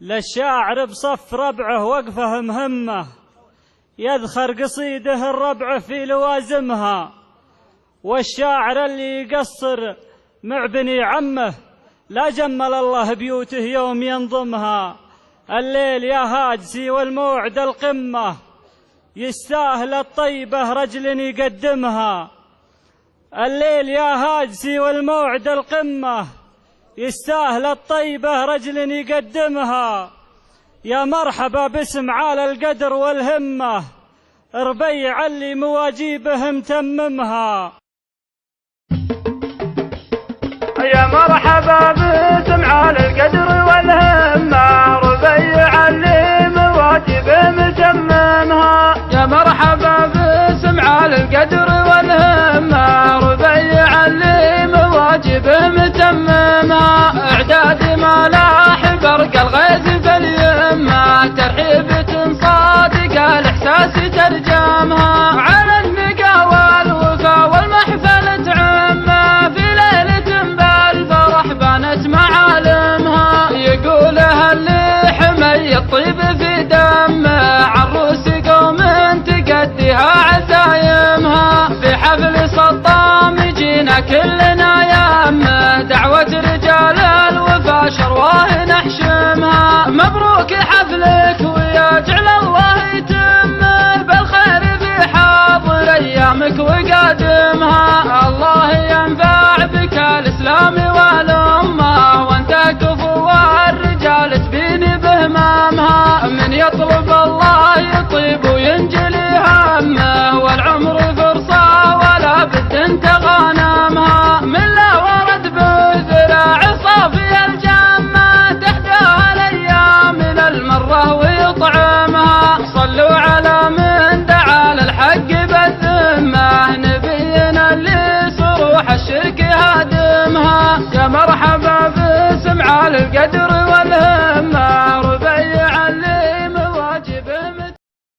للشاعر بصف ربعه وقفه مهمة، يذخر قصيده الربع في لوازمها. والشاعر اللي يقصر مع بني عمه لا جمل الله بيوته يوم ينظمها. الليل يا هاجسي والموعد القمة، يستاهل الطيبة رجل يقدمها. الليل يا هاجسي والموعد القمة، يستاهل الطيبة رجل يقدمها. يا مرحبا باسم عال القدر والهمة، ربيع اللي مواجيبه متممها. يا مرحبا باسم عال القدر والهمة، ربيع اللي مواجيبه متممها. يا مرحبا باسم عال القدر والهمة، ربيع اللي مواجيبه متممها. اعداد ملاح برق الغيث في اليمة، ترحيبة صادقة الاحساس ترجمها. على النقا والوفا والمحفل تعمه، في ليلة بالفرح بانت معالمها. يقولها اللي حمي الطيب في دمه، عروس قوم تقديها عزايمها. في حفل سطام جينا كلنا يمه، دعوة رجال الوفا شرواه نحشمها. مبروك حفلك ويجعل الله يتم بالخير في حاضر ايامك وقادمها. الله ينفع بك الاسلام والامه، وانت كفو الرجال تبين بهمامها. من يطلب الله يطيب وينجلي همه، والعمر فرصه ولا بد انت غانمها. من لا ورد بذراع صافي الجمه، تحداها الايام للمره ويطعمها. صلوا على من دعا للحق بالذمه، نبينا اللي صروح الشرك هادمها. يا مرحبا باسم عال القدر والهمة،